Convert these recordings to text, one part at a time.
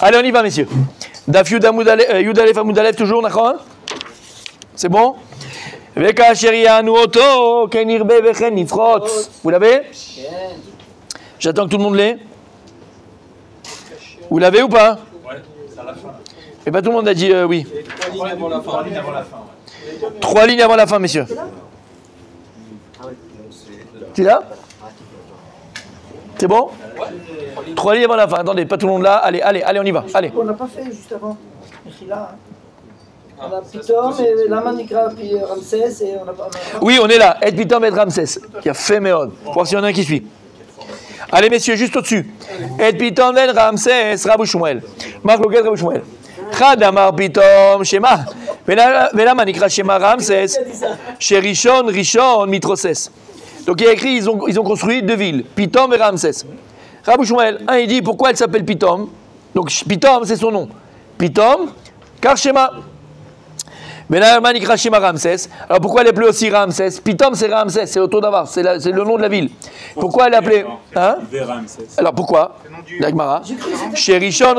Allez, on y va, messieurs. Daf Yudalef Amoudalef, toujours, d'accord? C'est bon? Vous l'avez? J'attends que tout le monde l'ait. Vous l'avez ou pas? Et pas tout le monde a dit oui. 3 lignes avant la fin. 3 lignes avant la fin, messieurs. Tu es là? C'est bon? 3 lignes avant la fin. Attendez, pas tout le monde là. Allez, on y va. Allez. On n'a pas fait juste avant. On a Pitom et Laman Nikra puis Ramsès et on a pas. Oui, on est là. Et Pitom et Ramsès. Qui a fait Méod. Pour voir s'il y en a un qui suit. Allez, messieurs, juste au-dessus. Et Pitom et Ramsès, Rabou Shmuel. Marc Loquet, Rabou Shmuel. Chadamar Pitom, Shema. Velaman Nikra Shema Ramsès. Chez Rishon, Mitroses. Donc il y a écrit, ils ont construit 2 villes, Pitom et Ramsès. Rabou Shmuel, il dit pourquoi elle s'appelle Pitom. Donc Pitom, c'est son nom. Pitom, car Shema. Velaman Nikra Shema Ramsès. Alors pourquoi elle appelée aussi Ramsès? Pitom, c'est Ramsès, c'est Otto Davar, c'est le nom de la ville. Pourquoi elle appelée hein? Alors pourquoi? L'Agmara. Chez Rishon,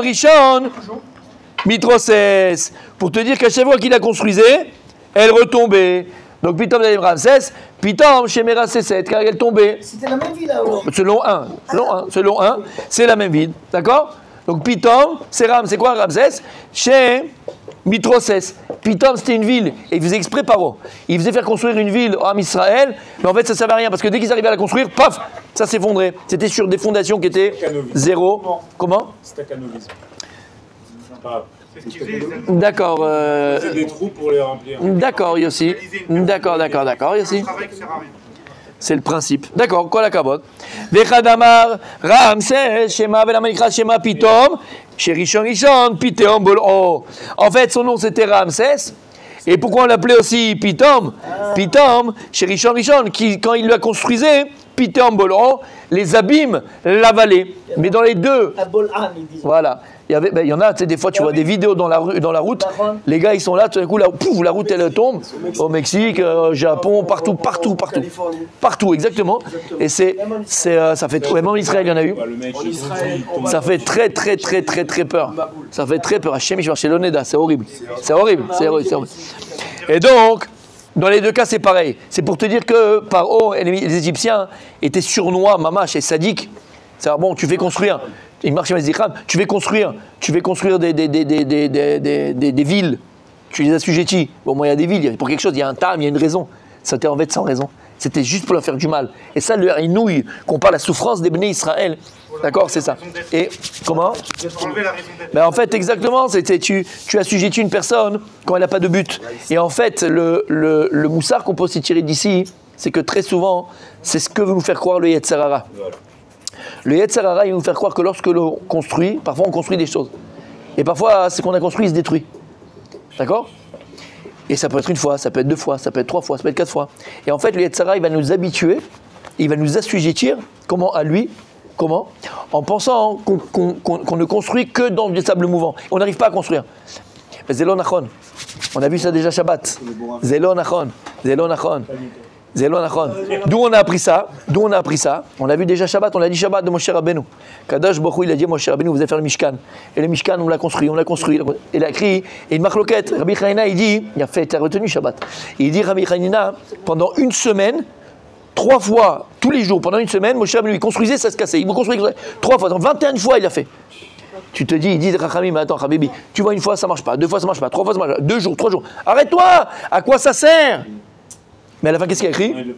Mitroses. Pour te dire qu'à chaque fois qu'il la construisait, elle retombait. Donc Pitom de Ramsès, Pitom chez Meraséset, car elle tombait. C'était la même ville là-haut. Selon un, c'est la même ville. D'accord? Donc Pitom, c'est quoi Ramsès? Chez Mitroses. Pitom, c'était une ville. Et il faisait exprès Paro. Il faisait faire construire une ville en Israël, mais en fait ça ne servait à rien, parce que dès qu'ils arrivaient à la construire, paf, ça s'effondrait. C'était sur des fondations qui étaient zéro. Non. Comment? Stacanovisme. D'accord. C'est des trous pour les remplir. D'accord, Yossi. D'accord, Yossi. C'est le principe. D'accord, quoi la cabote? Vechadamar, Ramsès, Shema, Velaman Shema, Pitom, chez Rishon, Pitom, Bolo. En fait, son nom c'était Ramsès. Et pourquoi on l'appelait aussi Pitom? Pitom, chez Rishon, qui, quand il la construisait, Pitom, Bolo, les abîmes l'avalaient. Mais dans les deux. Voilà. Il y en a, tu sais, des fois tu vois des vidéos dans la route, les gars ils sont là, tout d'un coup la route elle tombe, au Mexique, au Japon, partout, exactement. Et ça fait, même en Israël il y en a eu, ça fait très peur, ça fait très peur, Hachem chez l'Oneda, c'est horrible. Et donc, dans les deux cas c'est pareil, c'est pour te dire que Paro et les Égyptiens étaient sournois, mamash et sadiques. C'est-à-dire bon, tu fais construire. Il marche avec les Ikram, tu vais construire des villes, tu les assujettis. Bon, moi, il y a des villes, pour quelque chose, il y a un tam, il y a une raison. Ça était en fait sans raison. C'était juste pour leur faire du mal. Et ça, le Harinouï, qu'on parle de la souffrance des Béné Israël. D'accord, c'est ça. Et comment? En fait, exactement, tu assujettis une personne quand elle n'a pas de but. Et en fait, le moussard qu'on peut aussi tirer d'ici, c'est que très souvent, c'est ce que veut nous faire croire le Yetzer Hara. Le Yetzer Hara, il va nous faire croire que lorsque l'on construit, parfois on construit des choses. Et parfois, ce qu'on a construit, il se détruit. D'accord? Et ça peut être une fois, ça peut être 2 fois, ça peut être 3 fois, ça peut être 4 fois. Et en fait, le Yetzer Hara, il va nous habituer, il va nous assujettir, comment à lui? Comment? En pensant qu'on ne construit que dans des sables mouvants. On n'arrive pas à construire. Zelo Nachon. On a vu ça déjà Shabbat. Zelo Nachon. D'où on a appris ça? On a vu déjà Shabbat, on a dit Shabbat de Moshe Rabbeinu. Kadosh Baruch Hu, il a dit Moshe Rabbeinu, vous allez faire le Mishkan. Et le Mishkan, on l'a construit. Et il a écrit, et une marloquette, Rabbi Hanina, il dit, il a retenu Shabbat. Il dit, Rabbi Hanina, pendant une semaine, 3 fois, tous les jours, pendant une semaine, Moshe Rabbeinu, il construisait, ça se cassait. Il construisait 3 fois, donc 21 fois, il a fait. Tu te dis, il dit, Rachamim, mais attends, Habibi, tu vois, 1 fois, ça marche pas, 2 fois, ça marche pas, 3 fois, ça marche pas, 2 jours, 3 jours. Arrête-toi! À quoi ça sert? Mais à la fin, qu'est-ce qu'il y a écrit?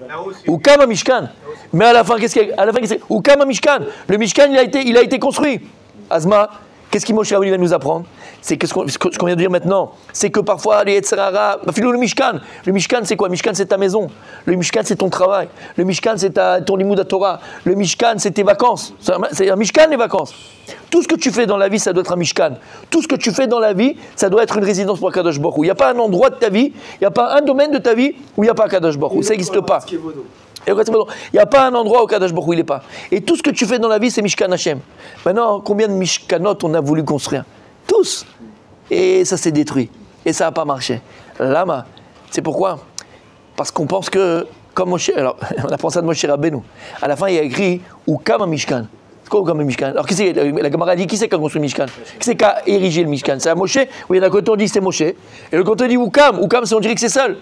Ou Kama Mishkan. Mais à la fin, qu'est-ce qu'il y a écrit? Ou Kama Mishkan. Le Mishkan, il a été construit. Azma, qu'est-ce qu'il Moshe Rabbeinu va nous apprendre? C'est ce qu'on vient de dire maintenant. C'est que parfois, les Yetzer Hara, le Mishkan. Le Mishkan, c'est quoi? Le Mishkan, c'est ta maison. Le Mishkan, c'est ton travail. Le Mishkan, c'est ton limud Torah. Le Mishkan, c'est tes vacances. C'est un Mishkan, les vacances. Tout ce que tu fais dans la vie, ça doit être un Mishkan. Tout ce que tu fais dans la vie, ça doit être une résidence pour Kadosh Baruch Hu. Il n'y a pas un endroit de ta vie, il n'y a pas un domaine de ta vie où il n'y a pas Kadosh Baruch Hu. Ça n'existe pas. Il n'y a pas un endroit où Kadosh Baruch Hu il n'est pas. Et tout ce que tu fais dans la vie, c'est Mishkan Hashem. Maintenant, combien de Mishkanot on a voulu construire? Tous. Et ça s'est détruit. Et ça n'a pas marché. Lama, c'est pourquoi? Parce qu'on pense que, comme Moshe, alors, on a pensé à Moshe Rabbeinu. À la fin, il y a écrit, ou Kama Mishkan. C'est quoi comme le Mishkan? Alors, la Gemara dit qui c'est qui a construit le Mishkan? Qui c'est qui a érigé le Mishkan? C'est à Moshe? Oui, d'un côté on dit c'est Moshe, et de l'autre côté on dit Oukam. Oukam, c'est on dirait que c'est seul.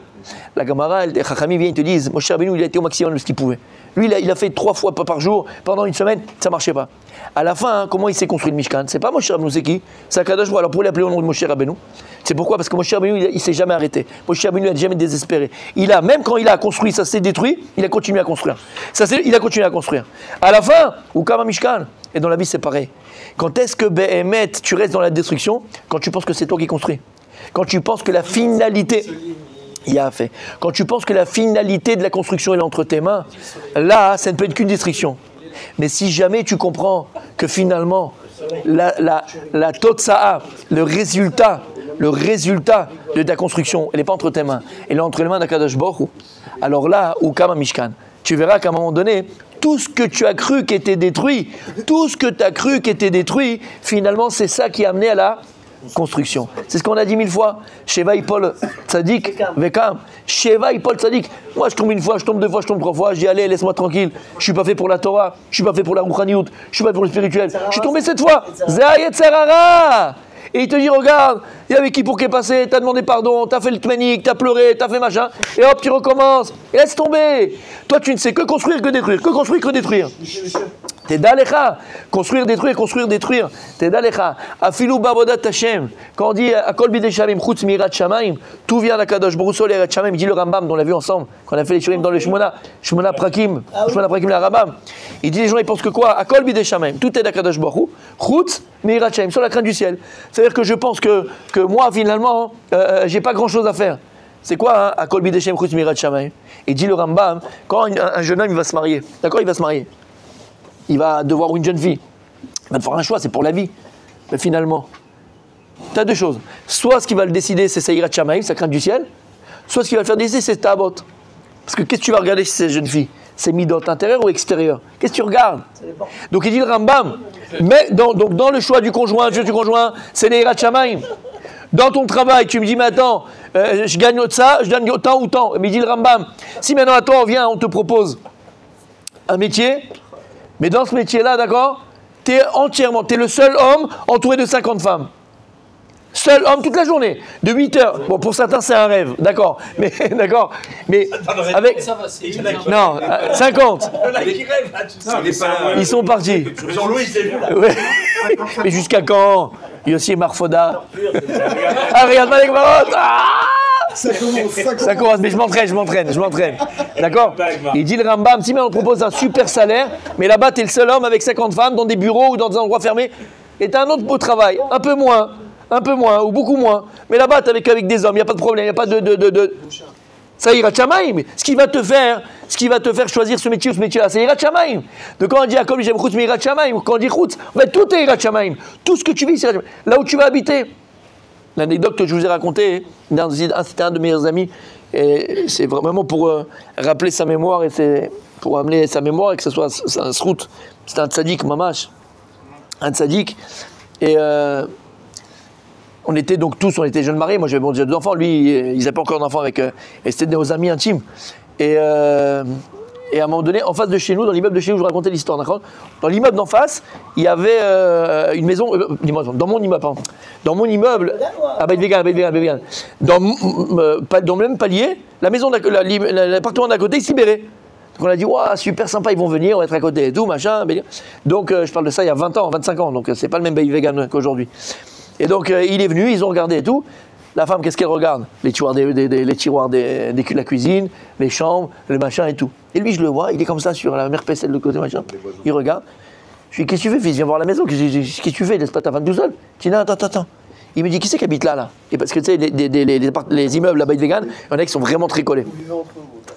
La Gemara, les Chachamim viennent, ils te disent Moshe Rabbeinu, il a été au maximum de ce qu'il pouvait. Lui, il a fait 3 fois par jour pendant une semaine, ça marchait pas. À la fin, hein, comment il s'est construit le Mishkan? C'est pas Moshe Rabbeinu, c'est qui? C'est Akadosh Baruch Hu. Alors pour l'appeler au nom de Moshe Rabbeinu, c'est pourquoi? Parce que Moshe Rabbeinu, il s'est jamais arrêté. Moshe Rabbeinu n'a jamais désespéré. Même quand il a construit, ça s'est détruit, il a continué à construire. Il a continué à construire. À la fin, Oukam Mishkan. Et dans la vie, c'est pareil. Quand est-ce que Behemet, tu restes dans la destruction? Quand tu penses que c'est toi qui construis. Quand tu penses que la finalité... Il y a fait. Quand tu penses que la finalité de la construction est entre tes mains, là, ça ne peut être qu'une destruction. Mais si jamais tu comprends que finalement, la totsa'a, le résultat de ta construction, elle n'est pas entre tes mains, elle est entre les mains d'Akadosh Baruch Hu. Alors là, Oukam Mishkan, tu verras qu'à un moment donné, tout ce que tu as cru qui était détruit, finalement, c'est ça qui a amené à la construction. C'est ce qu'on a dit 1000 fois. Sheva Ipol Tzadik Vekam. Sheva Ipol Tzadik. Moi, je tombe une fois, je tombe 2 fois, je tombe 3 fois. Je dis, allez, laisse-moi tranquille. Je suis pas fait pour la Torah. Je suis pas fait pour la Rouchaniout. Je suis pas fait pour le spirituel. Je suis tombé 7 fois. Zayet Sarara. Et il te dit, regarde, il y avait qui pour qui est passé, t'as demandé pardon, t'as fait le tmanik, t'as pleuré, t'as fait machin, et hop, tu recommences, et laisse tomber. Toi, tu ne sais que construire, que détruire, que construire, que détruire. T'es d'Alecha, construire, détruire. T'es d'Alecha. Afilou babodat Hashem. Quand on dit Akol bideshamim chutz mirat shamaim, tout vient d'Akadosh Baruch Hu mirat shamaim. Dit le Rambam, on l'a vu ensemble, quand on a fait les shurim dans le Shmona Prakim, la Rambam. Il dit les gens, ils pensent que quoi? Akol bideshamim, tout est d'Akadosh Baruch Hu, chutz mirat shamaim, sur la crainte du ciel. C'est-à-dire que je pense que moi, finalement, j'ai pas grand-chose à faire. C'est quoi, hein? Akol bideshamim chutz mirat shamaim? Et dit le Rambam, quand un jeune homme il va se marier, d'accord, il va se marier. Il va devoir une jeune fille. Il va devoir un choix, c'est pour la vie. Mais finalement, tu as 2 choses. Soit ce qui va le décider, c'est Saïrat Shamaïm, sa crainte du ciel. Soit ce qui va le faire décider, c'est Tabot. Parce que qu'est-ce que tu vas regarder chez ces jeunes filles? C'est midot, intérieur ou extérieur? Qu'est-ce que tu regardes? Donc il dit le Rambam, mais dans le choix du conjoint, c'est l'Eirat Shamaïm. Dans ton travail, tu me dis, mais attends, je gagne ça, je gagne autant ou tant. Mais il dit le Rambam, si maintenant, attends, on te propose un métier. Mais dans ce métier-là, d'accord, t'es le seul homme entouré de 50 femmes. Seul homme toute la journée, de 8 heures. Bon, pour certains, c'est un rêve, d'accord. Mais avec... Non, 50. Ils sont partis. Jean-Louis, je l'ai vu là. Ouais. Mais jusqu'à quand? Yossi et Marfoda. Ah, regarde Malek Marot. Ça commence, mais je m'entraîne. D'accord? Il dit le Rambam, si on te propose un super salaire, mais là-bas, tu es le seul homme avec 50 femmes dans des bureaux ou dans des endroits fermés, et tu as un autre beau travail, un peu moins, ou beaucoup moins. Mais là-bas, tu es avec des hommes, il n'y a pas de problème, il n'y a pas de... Ça ira Shamaïm. Ce qui va te faire choisir ce métier ou ce métier-là, c'est ira Shamaïm. Donc quand on dit comme j'aime Chutz, mais ira Shamaïm, quand on dit Chutz, en fait, tout est ira Shamaïm. Tout ce que tu vis, c'est ira Shamaïm. Là où tu vas habiter. L'anecdote que je vous ai racontée, c'était un de mes meilleurs amis, et c'est vraiment pour rappeler sa mémoire, et c'est pour amener sa mémoire et que ce soit un srout. C'était un tzaddik, mamash. Un tzaddik. Et on était jeunes mariés, moi j'avais déjà 2 enfants, lui, ils n'avaient pas encore d'enfants avec, et c'était nos amis intimes. Et à un moment donné, en face de chez nous, dans l'immeuble de chez nous, je vous racontais l'histoire, d'accord? Dans l'immeuble d'en face, il y avait une maison, dans mon immeuble, à Beit-Vegan, dans le même palier, l'appartement d'à côté, il s'y libérait. Donc on a dit, waouh, super sympa, ils vont venir, on va être à côté et tout, machin. Donc je parle de ça il y a 20 ans, 25 ans, donc c'est pas le même Beit-Vegan qu'aujourd'hui. Et donc il est venu, ils ont regardé et tout. La femme, qu'est-ce qu'elle regarde? Les tiroirs de la cuisine, les chambres, le machin et tout. Et lui, je le vois, il est comme ça sur la merpécelle de côté, machin. Il regarde. Je lui dis, qu'est-ce que tu fais, fils? Viens voir la maison. Qu'est-ce que tu fais? Laisse pas ta femme tout seul. Je dis, non, attends. Il me dit, qui c'est qui habite là? Et parce que tu sais, les immeubles là-bas de Vegan, il y en a qui sont vraiment très collés.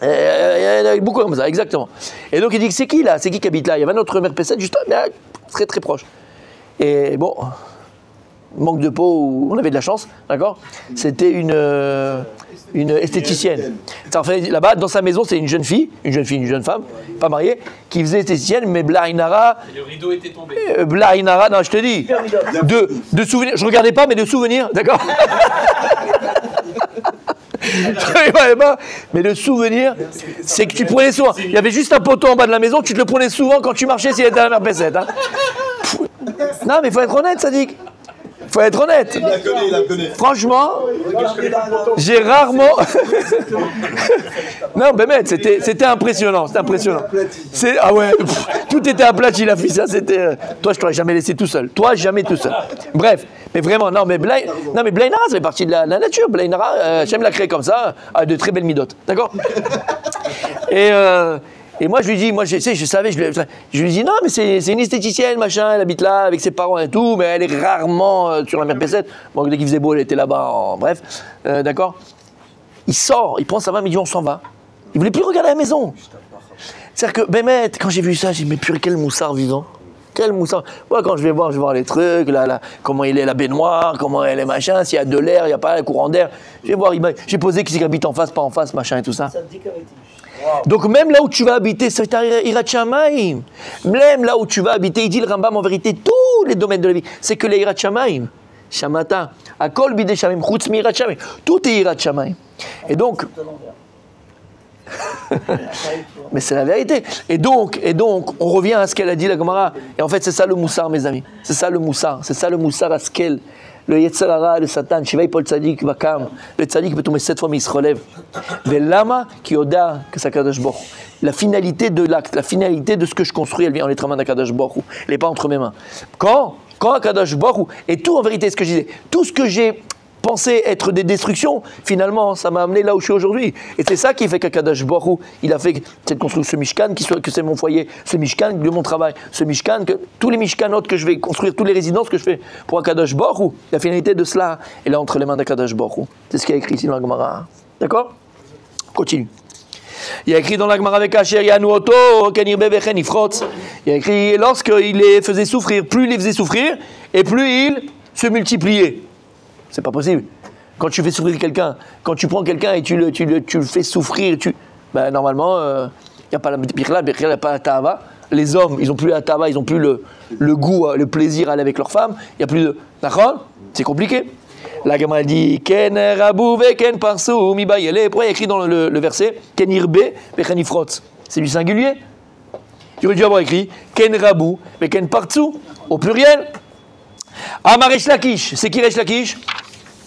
Il y en a beaucoup comme ça, exactement. Et donc il dit, c'est qui là? C'est qui habite là? Il y avait un autre merpécelle juste là, très très proche. Et bon. Manque de peau, on avait de la chance, d'accord? C'était une esthéticienne. En fait, là-bas, dans sa maison, c'est une jeune femme, pas mariée, qui faisait esthéticienne, mais Blainara. Le rideau était tombé. Blainara, non, je te dis, de souvenirs, je regardais pas, mais de souvenirs, d'accord? Je travaillais pas. Mais le souvenir, c'est que tu prenais souvent. Il y avait juste un poteau en bas de la maison, tu te le prenais souvent quand tu marchais s'il était à la merpécette. Hein. Non, mais il faut être honnête, Sadik. Il faut être honnête. Il la connaît, il la connaît. Franchement, j'ai rarement. Non, mais c'était impressionnant. C'était impressionnant. Ah ouais, tout était aplati, la fille. Ça, c'était. Toi, je t'aurais jamais laissé tout seul. Toi, jamais tout seul. Bref, mais vraiment, non, mais Blainara, ça fait partie de la nature. Blainara, j'aime la créer comme ça, a de très belles midotes. D'accord. Et moi, je lui dis, je savais, je lui dis, non, mais c'est une esthéticienne, machin, elle habite là avec ses parents et tout, mais elle est rarement sur la mer P7. Bon, dès qu'il faisait beau, elle était là-bas, bref, d'accord. Il sort, il prend sa main, il dit, on s'en va. Il voulait plus regarder la maison. C'est-à-dire que, Bémet, quand j'ai vu ça, j'ai dit, mais purée, quel moussard vivant. Quel moussard. Moi, quand je vais voir les trucs, comment il est la baignoire, comment elle est, machin, s'il y a de l'air, il n'y a pas le courant d'air. Je vais voir, j'ai posé qui habite en face, pas en face, machin et tout ça. Donc même là où tu vas habiter, c'est Hirat Shamayim. Même là où tu vas habiter, il dit le Rambam en vérité, tous les domaines de la vie, c'est que les Hirat Shamayim. Shamata, Akol Bidei Shamayim, Chutz Mi Hirat Shamayim. Tout est Hirat Shamayim. Et donc... Mais c'est la vérité. Et donc, on revient à ce qu'elle a dit, la Gemara. Et en fait, c'est ça le moussard, mes amis. C'est ça le moussard. C'est ça le moussard à ce qu'elle... Le Yetzer Hara, le Satan, Shivaï Paul Tzadik, Vakam, le Tzadik peut tomber 7 fois, mais il se relève. Velama, qui oda, que ça Kadosh Baruch. La finalité de l'acte, la finalité de ce que je construis, elle vient en l'étremain d'Akadosh Baruch. Elle n'est pas entre mes mains. Quand Akadosh Baruch, et tout en vérité, ce que je disais, tout ce que j'ai pensé être des destructions, finalement, ça m'a amené là où je suis aujourd'hui. Et c'est ça qui fait qu'Akadosh Baruch, il a fait cette construction, ce Mishkan, que c'est mon foyer, ce Mishkan de mon travail, ce Mishkan, que tous les Mishkanot que je vais construire, toutes les résidences que je fais pour Akadosh Baruch, la finalité de cela, elle est entre les mains d'Akadosh Baruch. C'est ce qu'il y a écrit ici dans la Gemara. D'accord ? Continue. Il y a écrit dans la Gemara avec Asher Yanuoto, Kenirbe Bechen Ifrotz. Il y a écrit lorsqu'il les faisait souffrir, plus il les faisait souffrir, et plus il se multipliait. C'est pas possible. Quand tu fais souffrir quelqu'un, quand tu prends quelqu'un et tu le fais souffrir, normalement, il n'y a pas la birla, il n'y a pas la ta'ava. Les hommes, ils n'ont plus la ta'ava, ils n'ont plus le goût, le plaisir à aller avec leur femme. Il n'y a plus de... D'accord ? C'est compliqué. La Gemara dit Ken rabou veken parsou mi bayele. Pourquoi il y a écrit dans le verset Ken irbe veken ifrotz. C'est du singulier. Tu aurais dû avoir écrit Ken rabou veken parsou au pluriel. Amar Resh Lakish. C'est qui Resh Lakish?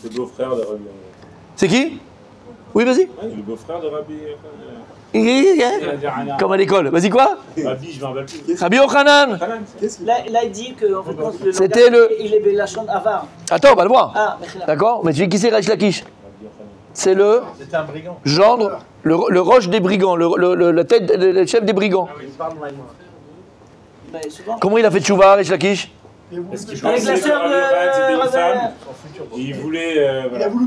Le beau-frère de Rabbi. C'est qui? Oui, vas-y. Le beau-frère de Rabbi. Comme à l'école. Vas-y, quoi? Rabbi, je m'en rappelle plus. Rabbi Yochanan. Là, il dit que en fait, c'était il est Belachon Avar. Attends, on va le voir. Ah, d'accord? Mais tu sais qui c'est Resh Lakish? C'est le gendre, le roche des brigands, la tête, le chef des brigands. Comment il a fait tchouva, Resh Lakish? Avec la sœur de... Il voulait...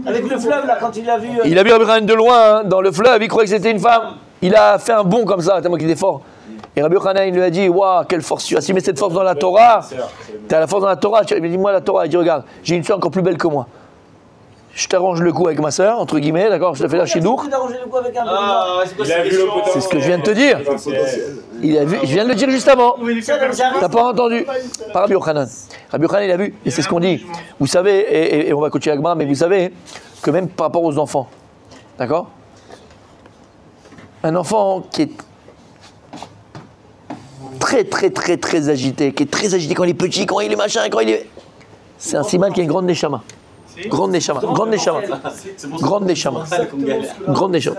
Avec le fleuve, là, quand il a vu... Il a vu Rabbi Yochanan de loin, hein, dans le fleuve, il croyait que c'était une femme. Il a fait un bond comme ça, tellement qu'il était fort. Et Rabbi Yochanan, il lui a dit, waouh, quelle force tu as. Si tu mets cette force dans la Torah, tu as la force dans la Torah. Il me dit, moi, la Torah, il dit, regarde, j'ai une soeur encore plus belle que moi. Je t'arrange le coup avec ma soeur, entre guillemets, d'accord? Je te fais la chidour. C'est ce que je viens de te dire. Je viens de le dire juste avant. T'as pas entendu? Par Rabbi Yochanan. Rabbi Yochanan, il a vu, et c'est ce qu'on dit. Vous savez, et on va continuer avec moi, mais vous savez que même par rapport aux enfants, d'accord? Un enfant qui est très agité, qui est très agité quand il est petit, quand il est machin, quand il est... C'est un siman qui a une grande neshama. Grande neshama. Grande neshama. Grande neshama. Grande neshama.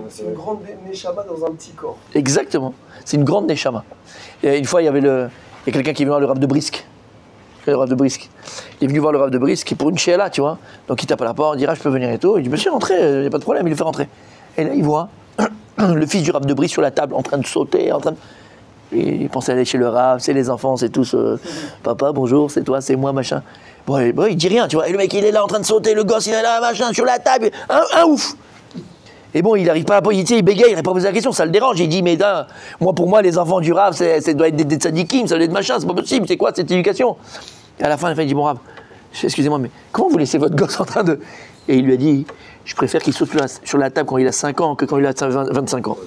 C'est une grande neshama dans un petit corps. Exactement. C'est une grande neshama. Et une fois, il y a quelqu'un qui est venu voir le Rav de Brisk. Le Rav de Brisk. Il est venu voir le Rav de Brisk pour une chéla, tu vois. Donc il tape à la porte, il dit, je peux venir et tout. Il dit, monsieur, rentrez, il n'y a pas de problème, il le fait rentrer. Et là, il voit le fils du Rav de Brisk sur la table, en train de sauter, Il pensait aller chez le Rav, c'est les enfants, c'est tous papa, bonjour, c'est toi, c'est moi, machin. Bon, il dit rien, tu vois. Et le mec, il est là en train de sauter, le gosse, il est là, machin, sur la table, un ouf. Et bon, il n'arrive pas à il bégaye, il n'arrive pas à poser la question, ça le dérange. Il dit, mais pour moi, les enfants du Rav, ça doit être des tzadikim, ça doit être machin, c'est pas possible, c'est quoi cette éducation? Et à la fin, il dit, bon Rav, excusez-moi, mais comment vous laissez votre gosse en train de... Et il lui a dit, je préfère qu'il saute sur la table quand il a 5 ans que quand il a 25 ans.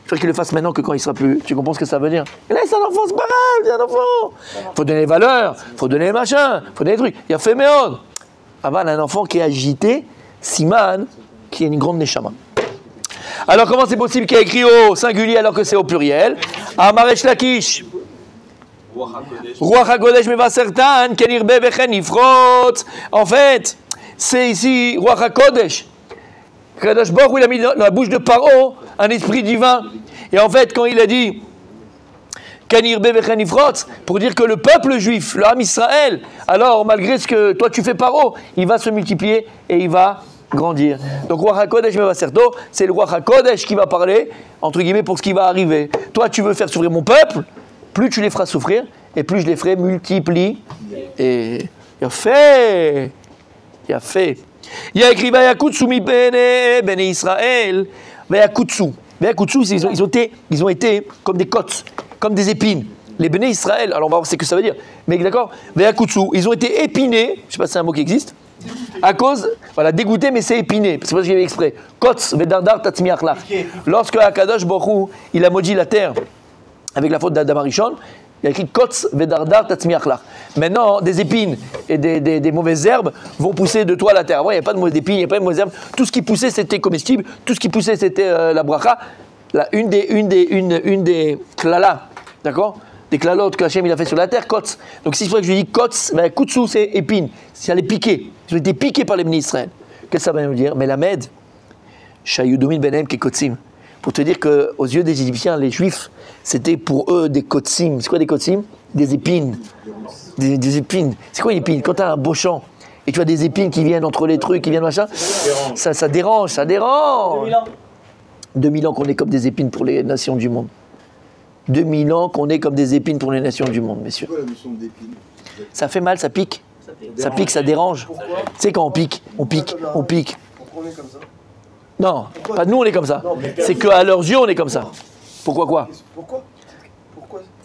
Je préfère qu'il le fasse maintenant que quand il sera plus... Tu comprends ce que ça veut dire? Et là, c'est un enfant, c'est pas grave, c'est un enfant. Faut donner les valeurs, faut donner les machins, faut donner les trucs. Il y a fait méode. Avant, un enfant qui est agité, siman, qui est une grande neshama. Alors comment c'est possible qu'il y ait écrit au singulier alors que c'est au pluriel? Amaresh Lakish. Ruach HaKodesh mevasertan ken yirbe vechen yifrot. En fait, c'est ici Ruach HaKodesh. Kadosh Baruch Hu, il a mis dans la bouche de Paro un esprit divin. Et en fait, quand il a dit ken yirbe vechen yifrot, pour dire que le peuple juif, le Ham Israël, alors malgré ce que toi tu fais Paro, il va se multiplier et il va grandir. Donc Ruach HaKodesh mevaserto, c'est le Ruach HaKodesh qui va parler, entre guillemets, pour ce qui va arriver. Toi, tu veux faire souffrir mon peuple, plus tu les feras souffrir, et plus je les ferai multiplier. Et il a fait. Il a fait. Il y a écrit Vayakutsu mi bene Israël. Vayakutsu. Vayakutsu, ils ont été comme des côtes, comme des épines. Les Béné Israël, alors on va voir ce que ça veut dire. Mais d'accord, Vayakutsu, ils ont été épinés, je ne sais pas si c'est un mot qui existe, à cause, voilà, dégoûté, mais c'est épiné, c'est pas ce que j'ai exprès. Kotz, Vedardar, Tatzmiachlach. Lorsque Akadosh Baruch Hu, il a maudit la terre avec la faute d'Adam Arishon, il a écrit Kotz, Vedardar, Tatzmiachlach. Maintenant, des épines et des mauvaises herbes vont pousser de toi la terre. Avant, il n'y avait pas de mauvaises épines, il n'y avait pas de mauvaises herbes. Tout ce qui poussait, c'était comestible. Tout ce qui poussait, c'était la bracha. Une des klalas, d'accord? Des klalotes que Hachem il a fait sur la terre, Kotz. Donc c'est pour ça que je dis Kotz, mais Kutsu c'est épine, c'est aller piquer. Ils ont été piqués par les Béné Israël. Qu'est-ce que ça va nous dire? Mais la Med, Shayudomin Benem Kekotzim. Pour te dire qu'aux yeux des Égyptiens, les Juifs, c'était pour eux des Kotzim. C'est quoi des Kotzim? Des épines. Des épines. C'est quoi une épine? Quand tu as un beau champ et tu as des épines qui viennent entre les trucs, qui viennent machin, ça dérange, ça dérange. 2000 ans. 2000 ans qu'on est comme des épines pour les nations du monde. 2000 ans qu'on est comme des épines pour les nations du monde, messieurs. C'est quoi la notion d'épine? Ça fait mal, ça pique. Ça pique, ça dérange. Pourquoi? Tu sais quand on pique. Pourquoi on est comme ça? Non, pas nous on est comme ça. Non, mais C'est qu'à leurs yeux on est comme ça. Pourquoi quoi? Pourquoi?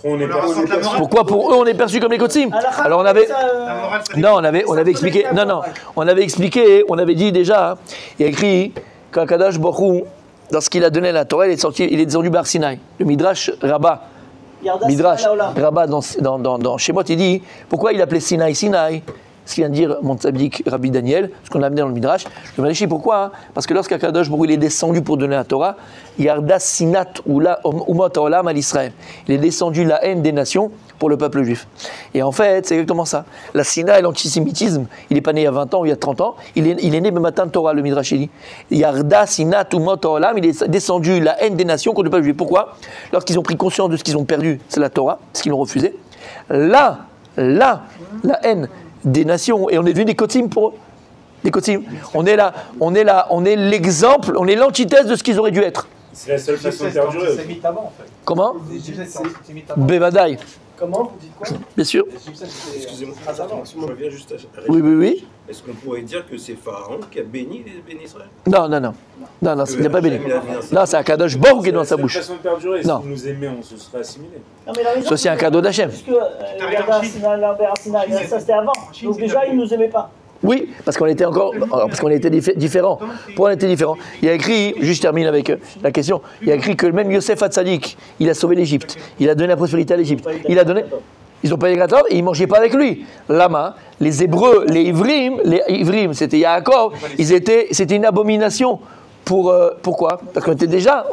On est pas Pourquoi pour eux on est perçu comme les Kotsim? Alors on avait... Non, on avait expliqué... Non, on avait expliqué, on avait dit déjà, hein, il y a écrit qu'Akadosh Baruch Hu, lorsqu'il a donné la Torah, il est descendu Bar Sinaï. Le Midrash Rabbah, Rabbah dans Shemot, il dit pourquoi il appelait Sinaï Sinaï, ce qu'il vient de dire mon tzaddik Rabbi Daniel, ce qu'on a amené dans le Midrash. Je me réfléchis pourquoi, hein, parce que lorsqu'Akadosh Baruch Hu est descendu pour donner la Torah, Yarda Sinat Umot Olam al Israël. Il est descendu la haine des nations pour le peuple juif. Et en fait, c'est exactement ça. La Sina et l'antisémitisme, il n'est pas né il y a 20 ans ou il y a 30 ans, il est né le matin de Torah, le Midrash dit. Yarda Sinat Umot Olam, il est descendu la haine des nations contre le peuple juif. Pourquoi? Lorsqu'ils ont pris conscience de ce qu'ils ont perdu, c'est la Torah, ce qu'ils ont refusé. Là, la haine des nations, et on est devenu des Kotzim pour eux. Des Kotzim. On est l'exemple, on est l'antithèse de ce qu'ils auraient dû être. C'est la seule façon de perdurer. Comment? Bevadaï. Comment? Vous dites quoi? Bien sûr. Excusez-moi, je reviens juste à Oui. Est-ce qu'on pourrait dire que c'est Pharaon qui a béni les Béné Israël? Non, il n'a pas béni. Non, c'est un Kadosh Baruch qui est dans sa bouche. C'est la seule façon de perdurer. Non. Si nous aimions, on se serait assimilés. Ça, c'est un cadeau d'Hachem. Parce que Lambert Sinaï, ça c'était avant. Donc déjà, ils ne nous aimaient pas. Oui, parce qu'on était différents. Pourquoi on était différents? Il y a écrit, juste je termine avec la question, il y a écrit que même Yosef Hatzadik, il a sauvé l'Égypte. Il a donné la prospérité à l'Égypte. Il a donné... Ils n'ont pas les grateurs et ils ne mangeaient pas avec lui. Lama, les Hébreux, les Ivrim, c'était Yaakov, c'était une abomination. Pourquoi? Parce qu'on était déjà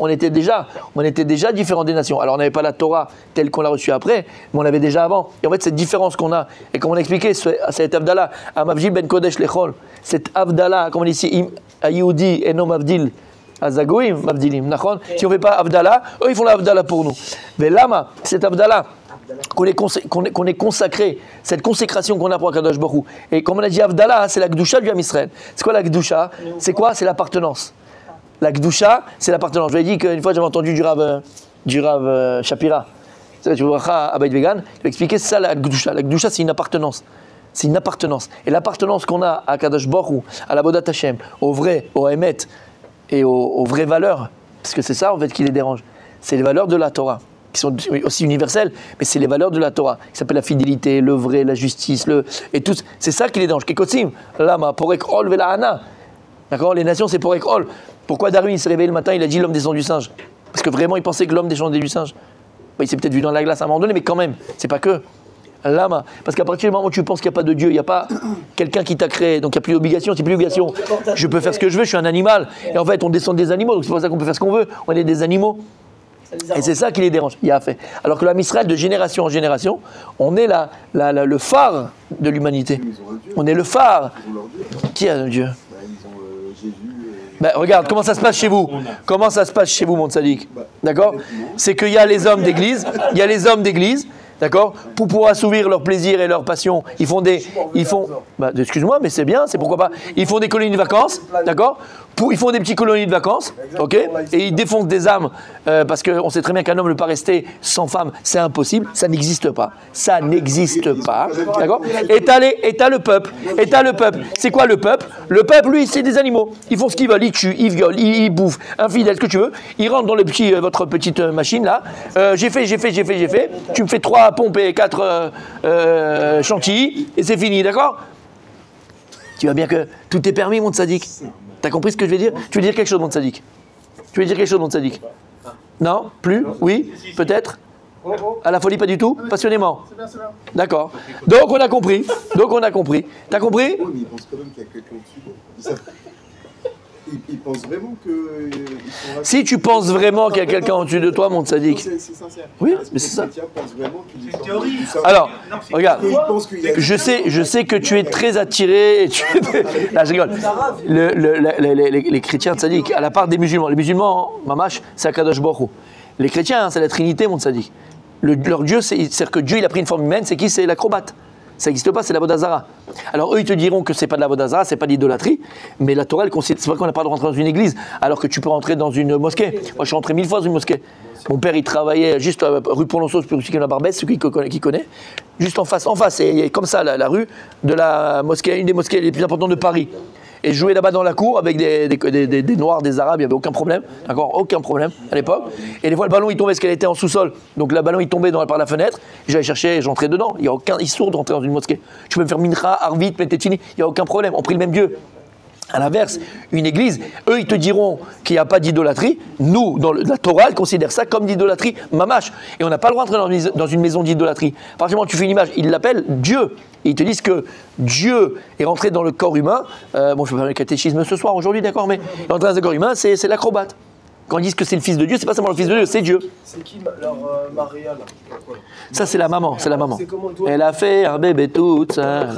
différents des nations. Alors on n'avait pas la Torah telle qu'on l'a reçue après, mais on l'avait déjà avant. Et en fait, cette différence qu'on a, et comme on a expliqué, cet Avdallah, Amavjil ben Kodesh Lechol, cet Avdallah, comme on dit ici, Ayoudi et non Mavdil, Azagoim, Mavdilim, Nachon. Si on ne fait pas Avdallah, eux ils font l'Avdallah pour nous. Mais Lama, cet Avdallah, qu'on est consacré, cette consécration qu'on a pour Akadosh Baruch Hu. Et comme on a dit Avdallah, c'est la Gdusha du Ham Israël. C'est quoi la Gdusha? C'est quoi? C'est l'appartenance. La Gdusha, c'est l'appartenance. Je vous ai dit qu'une fois j'avais entendu du Rav Shapira, tu vois, à Beit Vegan, il expliqué ça la Gdusha. La Gdusha, c'est une appartenance. C'est une appartenance. Et l'appartenance qu'on a à Kadosh Baruch Hu, à la Bodat Hashem, au vrai, au Emet et aux vraies valeurs, parce que c'est ça en fait qui les dérange. C'est les valeurs de la Torah, qui sont aussi universelles, mais c'est les valeurs de la Torah, qui s'appellent la fidélité, le vrai, la justice, et tout. C'est ça qui les dérange. Kekotzim, lama, porek ol velahana. D'accord? Les nations, c'est porek ol. Pourquoi Darwin s'est réveillé le matin, il a dit l'homme descend du singe? Parce que vraiment, il pensait que l'homme descendait du singe. Il s'est peut-être vu dans la glace à un moment donné, mais quand même, c'est pas que. Lama. Parce qu'à partir du moment où tu penses qu'il n'y a pas de Dieu, il n'y a pas quelqu'un qui t'a créé, donc il n'y a plus d'obligation, c'est plus d'obligation. Je peux faire ce que je veux, je suis un animal. Et en fait, on descend des animaux, donc c'est pour ça qu'on peut faire ce qu'on veut. On est des animaux. Et c'est ça qui les dérange. Il a fait. Alors que l'âme Israël, de génération en génération, on est le phare de l'humanité. On est le phare. Qui a un Dieu? Regarde, comment ça se passe chez vous? Comment ça se passe chez vous, mon tzaddik? D'accord? C'est qu'il y a les hommes d'église, d'accord? Pour pouvoir assouvir leur plaisir et leur passion, excuse-moi, mais c'est bien, c'est pourquoi pas. Ils font des colonies de vacances, d'accord? Ils font des petites colonies de vacances, ok? Et ils défoncent des âmes, parce qu'on sait très bien qu'un homme ne peut pas rester sans femme, c'est impossible, ça n'existe pas. Ça n'existe pas, d'accord? Et t'as le peuple. C'est quoi le peuple? Le peuple, lui, c'est des animaux. Ils font ce qu'ils veulent, ils tuent, ils violent, ils bouffent, infidèles, ce que tu veux. Ils rentrent dans votre petite machine là. J'ai fait. Tu me fais 3 pompes et 4 chantilly, et c'est fini, d'accord? Tu vois bien que tout est permis, mon tzaddik. T'as compris ce que je vais dire? Tu veux dire quelque chose, mon tzaddik? Non? Plus? Oui? Peut-être? À la folie, pas du tout? Passionnément? D'accord. Donc on a compris. T'as compris? Oui, mais ils pensent quand même qu'il y a quelqu'un au-dessus. Ils pensent vraiment que... Si tu penses vraiment qu'il y a quelqu'un au-dessus de toi, mon tzaddik. C'est sincère. Oui, mais c'est ça. C'est une théorie. Alors, regarde, je sais que tu es très attiré. Là, je rigole. Les chrétiens tzaddik, à la part des musulmans. Les musulmans, mamash, c'est Akadosh Baruch Hu. Les chrétiens, c'est la Trinité, mon tzaddik. Leur Dieu, c'est-à-dire que Dieu, il a pris une forme humaine. C'est qui? C'est l'acrobate. Ça n'existe pas, c'est la Vodazara. Alors eux, ils te diront que c'est pas de la Vodazara, c'est pas de l'idolâtrie, mais la Torah, c'est vrai qu'on n'a pas le droit de rentrer dans une église, alors que tu peux rentrer dans une mosquée. Moi, je suis rentré 1000 fois dans une mosquée. Mon père, il travaillait juste rue Polonceau, plus que la Barbès, ceux qui connaît, juste en face, et comme ça, la rue de la mosquée, une des mosquées les plus importantes de Paris. Et je jouais là-bas dans la cour avec des Noirs, des Arabes, il n'y avait aucun problème, d'accord, aucun problème à l'époque. Et des fois, le ballon, il tombait parce qu'elle était en sous-sol. Donc le ballon, il tombait par la fenêtre, j'allais chercher, j'entrais dedans. Il n'y a aucun issour de rentrer dans une mosquée. Tu peux me faire mincha, arvit, metetini, il n'y a aucun problème, on prie le même Dieu. À l'inverse, une église, eux, ils te diront qu'il n'y a pas d'idolâtrie. Nous, dans la Torah, ils considèrent ça comme d'idolâtrie mamash. Et on n'a pas le droit d'entrer dans une maison d'idolâtrie. À partir du moment où tu fais une image, ils l'appellent Dieu. Et ils te disent que Dieu est rentré dans le corps humain. Bon, je peux faire le catéchisme ce soir, aujourd'hui, d'accord, mais rentrer dans le corps humain, c'est l'acrobate. Quand ils disent que c'est le fils de Dieu, c'est pas seulement le fils de Dieu, c'est Dieu. C'est qui leur Maria là? Ça, c'est la maman, C'est comment toi? Elle a fait un bébé toute ça.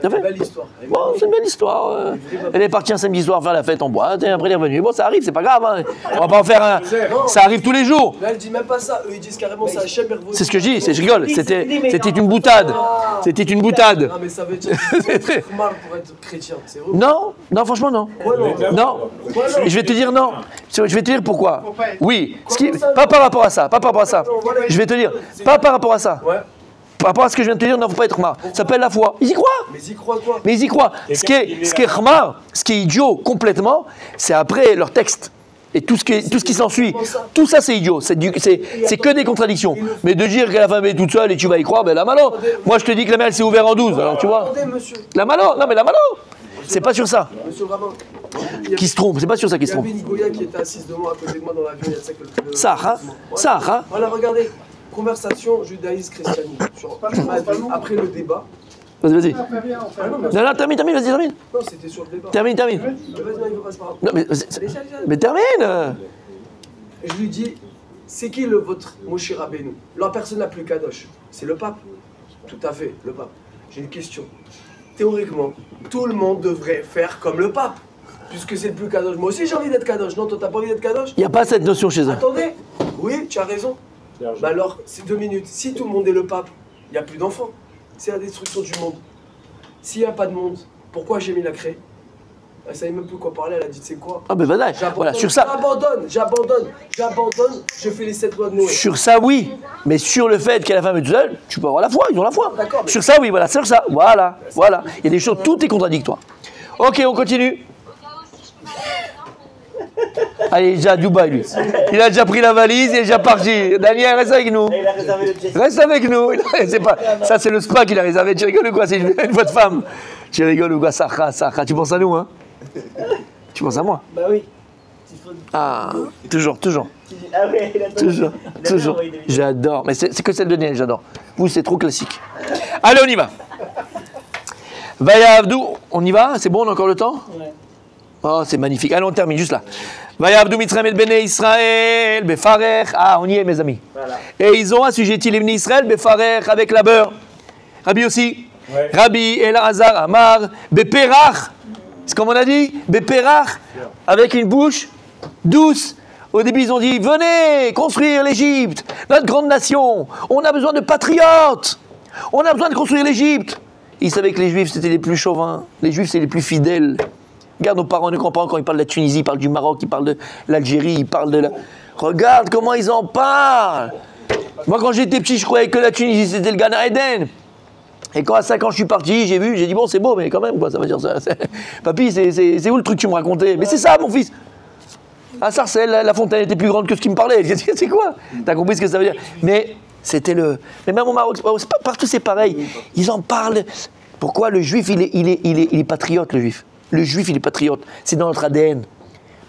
C'est une belle histoire. Bon, c'est une belle histoire. Elle est partie un samedi soir faire la fête en boîte et après elle est revenue. Bon, ça arrive, c'est pas grave. Hein. On va pas en faire un. Ça arrive tous les jours. Là, elle dit même pas ça. Eux, ils disent carrément ça. C'est ce que je dis, je rigole. C'était une boutade. C'était une boutade. Non, mais ça veut dire que c'est mal pour être chrétien. C'est vrai. Non, franchement, non. Non. Je vais te dire non. Je vais te dire pourquoi. Oui. Pas par rapport à ça. Je vais te dire. Pas par rapport à ça. Par rapport à ce que je viens de te dire, non, faut pas être khmar. Ça s'appelle la foi. Ils y croient. Mais ils y croient quoi? Mais ils y croient. Ce qui est khmar, ce qui est idiot complètement, c'est après leur texte. Et tout ce qui s'ensuit. Tout ça, c'est idiot. C'est que des contradictions. Mais de dire que la femme est toute seule et tu vas y croire, ben la malo. Moi, je te dis que la mer, elle s'est ouverte en 12. Alors, tu vois. La malo. Non, mais la malo. C'est pas sur ça. Monsieur Ramin. Qui se trompe. C'est pas sur ça qui se trompe. Il y avait une Goya qui était assise devant à côté de moi dans l'avion. Il y a ça que le. Ça. Voilà, regardez. Conversation judaïsme-christianisme. Après le débat. Vas-y. Ah non, Non, termine, vas-y, termine. non, c'était sur le débat. Termine. Vas-y, non, il veut pas se parler. Non, mais termine. Je lui dis, c'est qui votre Moshe Rabbeinu? La personne la plus kadosh, c'est le pape. Tout à fait, le pape. J'ai une question. Théoriquement, tout le monde devrait faire comme le pape, puisque c'est le plus kadosh. Moi aussi, j'ai envie d'être kadosh. Non, toi, t'as pas envie d'être kadosh? Il n'y a pas cette notion chez eux. Attendez. Oui, tu as raison. Bah alors, c'est 2 minutes. Si tout le monde est le pape, il n'y a plus d'enfants. C'est la destruction du monde. S'il n'y a pas de monde, pourquoi j'ai mis la créé? Elle savait même plus quoi parler, elle a dit c'est quoi? Ah ben voilà, sur ça. J'abandonne, je fais les 7 lois de Noé. Sur ça, oui. Mais sur le fait qu'à la femme est toute seule, tu peux avoir la foi, ils ont la foi. D'accord, mais... Sur ça, oui, voilà, sur ça. Voilà. Il y a des choses, tout est contradictoire. Ok, on continue. Allez, il est déjà à Dubaï, lui. Il a déjà pris la valise, il est déjà parti. Daniel, reste avec nous. Il a réservé le jet. Reste avec nous. Ça, c'est le spa qu'il a réservé. Tu rigoles ou quoi? C'est une voix de femme. Tu rigoles ou quoi? Sarah. Tu penses à nous, hein? Tu penses à moi? Bah oui. Ah, toujours, toujours. Ah ouais, il a Toujours, toujours. J'adore. Mais c'est que celle de Daniel, j'adore. Vous, c'est trop classique. Allez, on y va. Vayavdou, on y va? C'est bon, on a encore le temps? Ouais. Oh, c'est magnifique. Allez, on termine juste là. Vayavdou Mitzrayim et Bnei Israël, Befarech. Ah, on y est, mes amis. Voilà. Et ils ont assujetti les Bnei Israël, Befarech, avec la beurre. Rabbi aussi. Ouais. Rabbi Elazar Amar, Beperach. C'est comme on a dit? Beperach, avec une bouche douce. Au début, ils ont dit, venez construire l'Égypte, notre grande nation. On a besoin de patriotes. On a besoin de construire l'Égypte. Ils savaient que les Juifs, c'était les plus chauvins. Les Juifs, c'est les plus fidèles. Regarde nos parents, ne comprennent pas quand ils parlent de la Tunisie, ils parlent du Maroc, ils parlent de l'Algérie, ils parlent de la... Regarde comment ils en parlent. Moi, quand j'étais petit, je croyais que la Tunisie, c'était le Gan Eden. Et quand à 5 ans, je suis parti, j'ai dit, bon, c'est beau, mais quand même, quoi, ça veut dire ça. Papy, c'est où le truc que tu me racontais? Mais c'est ça, mon fils. À Sarcelles, la fontaine était plus grande que ce qu'il me parlait. C'est quoi? T'as compris ce que ça veut dire? Mais c'était le... Mais même au Maroc, partout c'est pareil. Ils en parlent. Pourquoi le juif, il est patriote, le juif. Le juif, il est patriote. C'est dans notre ADN.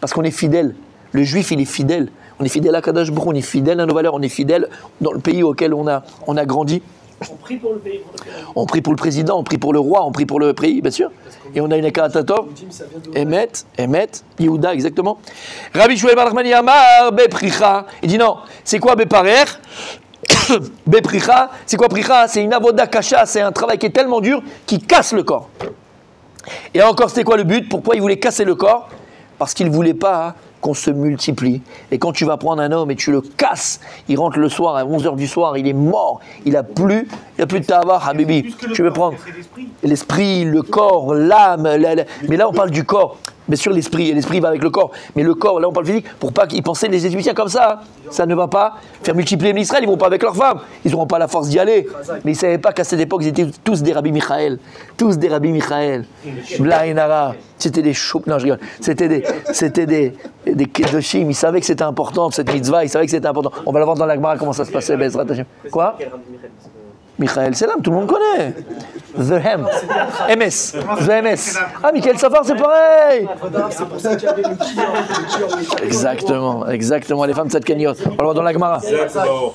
Parce qu'on est fidèle. Le juif, il est fidèle. On est fidèle à Kadosh Baruch Hu, on est fidèle à nos valeurs, on est fidèle dans le pays auquel on a grandi. On prie pour le pays. On prie pour le président, on prie pour le roi, on prie pour le pays, bien sûr. Et on a une Ekatator. Emet, Yehuda, exactement. Rabbi Shmuel bar Nachmani Amar, Bepricha. Il dit non, c'est quoi Beparer? Bepricha, c'est quoi Pricha? C'est une avoda kasha, c'est un travail qui est tellement dur qui casse le corps. Et encore, c'était quoi le but? Pourquoi il voulait casser le corps? Parce qu'il ne voulait pas qu'on se multiplie. Et quand tu vas prendre un homme et tu le casses, il rentre le soir à 11h du soir, il est mort, il n'a plus de tabar, Habibi. Tu veux prendre l'esprit, le corps, l'âme, mais là on parle du corps. Bien sûr l'esprit, et l'esprit va avec le corps. Mais le corps, là on parle physique, pour pas qu'ils pensaient les Égyptiens comme ça. Ça ne va pas faire multiplier l'Israël, ils vont pas avec leurs femmes. Ils n'auront pas la force d'y aller. Mais ils ne savaient pas qu'à cette époque, ils étaient tous des Rabbi Michael. Tous des Rabbi Michael. Blainara. C'était des choups. Non, je rigole. C'était des kedoshim. Ils savaient que c'était important, cette mitzvah. Ils savaient que c'était important. On va la voir dans la Gemara comment ça se passait. Quoi? Michael Selam, tout le monde connaît. The Hem. MS. The MS. Ah, Michael Safar, c'est pareil. C'est pour ça qu'il y avait le Kior. Exactement. Les femmes de cette cagnotte. On va le voir dans la Gemara. D'accord.